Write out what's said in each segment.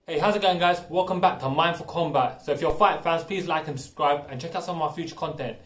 Hey, how's it going, guys? Welcome back to Mindful Combat. So if you're fight fans, please like and subscribe and check out some of my future content.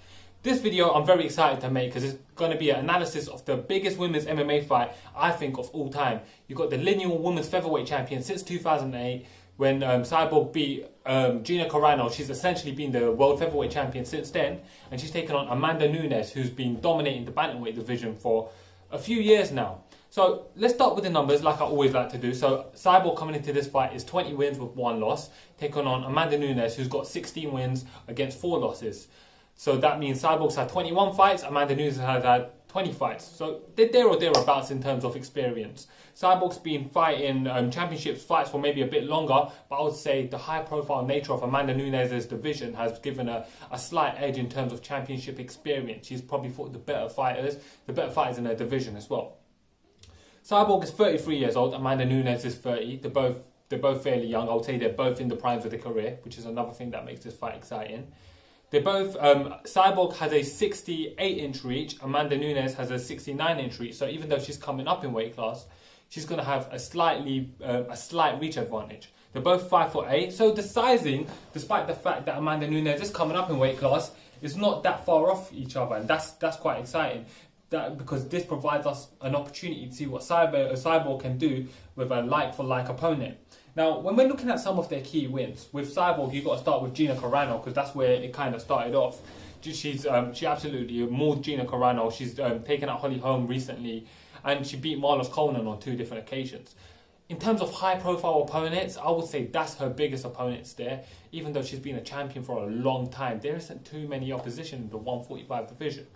This video I'm very excited to make because it's going to be an analysis of the biggest women's MMA fight, I think, of all time. You've got the lineal women's featherweight champion since 2008 when Cyborg beat Gina Carano. She's essentially been the world featherweight champion since then, and she's taken on Amanda Nunes, who's been dominating the Bantamweight division for a few years now. So let's start with the numbers, like I always like to do. So Cyborg coming into this fight is 20 wins with 1 loss, taking on Amanda Nunes, who's got 16 wins against 4 losses. So that means Cyborg's had 21 fights, Amanda Nunes has had 20 fights. So they're there or thereabouts in terms of experience. Cyborg's been fighting championships fights for maybe a bit longer, but I would say the high-profile nature of Amanda Nunes' division has given her a slight edge in terms of championship experience. She's probably fought the better fighters in her division as well. Cyborg is 33 years old, Amanda Nunes is 30. They're both fairly young. I would say they're both in the primes of their career, which is another thing that makes this fight exciting. They're both, Cyborg has a 68-inch reach, Amanda Nunes has a 69-inch reach. So even though she's coming up in weight class, she's going to have a slight reach advantage. They're both 5'8", so the sizing, despite the fact that Amanda Nunes is coming up in weight class, is not that far off each other, and that's quite exciting. Because this provides us an opportunity to see what Cyborg can do with a like-for-like opponent. Now, when we're looking at some of their key wins, with Cyborg, you've got to start with Gina Carano, because that's where it kind of started off. She absolutely mauled Gina Carano. She's taken out Holly Holm recently, and she beat Marlos Conan on 2 different occasions. In terms of high-profile opponents, I would say that's her biggest opponents there. Even though she's been a champion for a long time, there isn't too many opposition in the 145 division.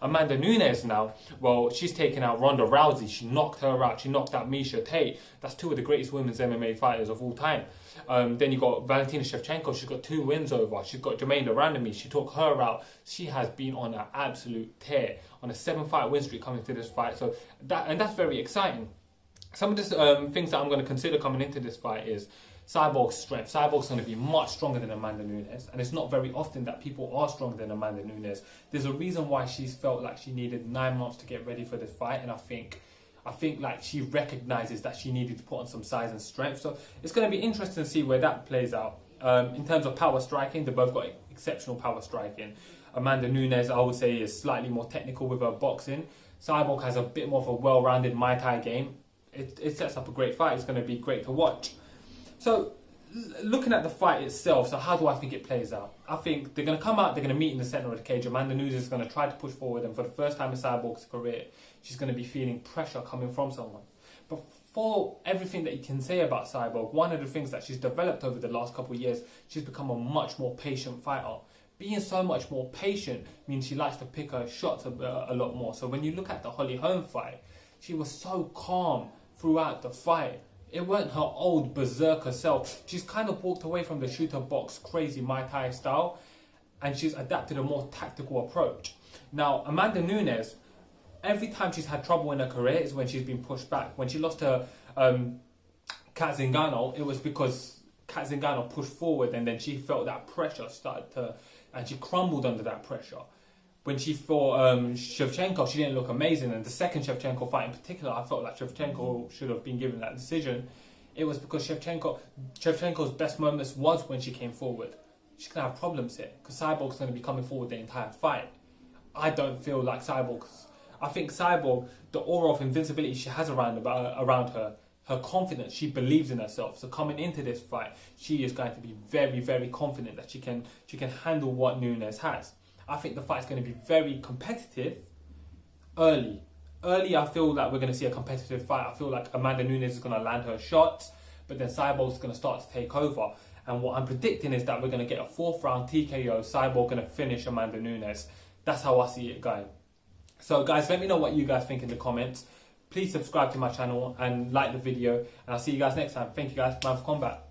Amanda Nunes now, well, she's taken out Ronda Rousey. She knocked her out. She knocked out Miesha Tate. That's 2 of the greatest women's MMA fighters of all time. Then you got Valentina Shevchenko. She's got 2 wins over. She's got Jermaine Durandamy. She took her out. She has been on an absolute tear, on a 7-fight win streak coming to this fight. So that's very exciting. Some of the things that I'm going to consider coming into this fight is Cyborg's strength. Cyborg's going to be much stronger than Amanda Nunes, and it's not very often that people are stronger than Amanda Nunes. There's a reason why she's felt like she needed 9 months to get ready for this fight, and I think like she recognizes that she needed to put on some size and strength. So it's going to be interesting to see where that plays out. In terms of power striking, they both got exceptional power striking. Amanda Nunes, I would say, is slightly more technical with her boxing. Cyborg has a bit more of a well-rounded Muay Thai game. It sets up a great fight. It's going to be great to watch. So, looking at the fight itself, so how do I think it plays out? I think they're going to come out, they're going to meet in the centre of the cage. Amanda Nunes is going to try to push forward, and for the first time in Cyborg's career, she's going to be feeling pressure coming from someone. But for everything that you can say about Cyborg, one of the things that she's developed over the last couple of years, she's become a much more patient fighter. Being so much more patient means she likes to pick her shots a lot more. So when you look at the Holly Holm fight, she was so calm throughout the fight. It weren't her old berserker self. She's kind of walked away from the shooter box crazy Muay Thai style, and she's adapted a more tactical approach. Now, Amanda Nunes, every time she's had trouble in her career is when she's been pushed back. When she lost to Kat Zingano, it was because Kat Zingano pushed forward, and then she felt that pressure and she crumbled under that pressure. When she fought Shevchenko, she didn't look amazing. And the second Shevchenko fight in particular, I felt like Shevchenko should have been given that decision. It was because Shevchenko's best moments was when she came forward. She's going to have problems here because Cyborg's going to be coming forward the entire fight. I don't feel like Cyborg. I think Cyborg, the aura of invincibility she has around her, her confidence, she believes in herself. So coming into this fight, she is going to be very, very confident that she can handle what Nunes has. I think the fight's going to be very competitive early. I feel like we're going to see a competitive fight. I feel like Amanda Nunes is going to land her shots, but then Cyborg's going to start to take over. And what I'm predicting is that we're going to get a 4th round TKO. Cyborg going to finish Amanda Nunes. That's how I see it going. So guys, let me know what you guys think in the comments. Please subscribe to my channel and like the video. And I'll see you guys next time. Thank you guys. Mindful Combat.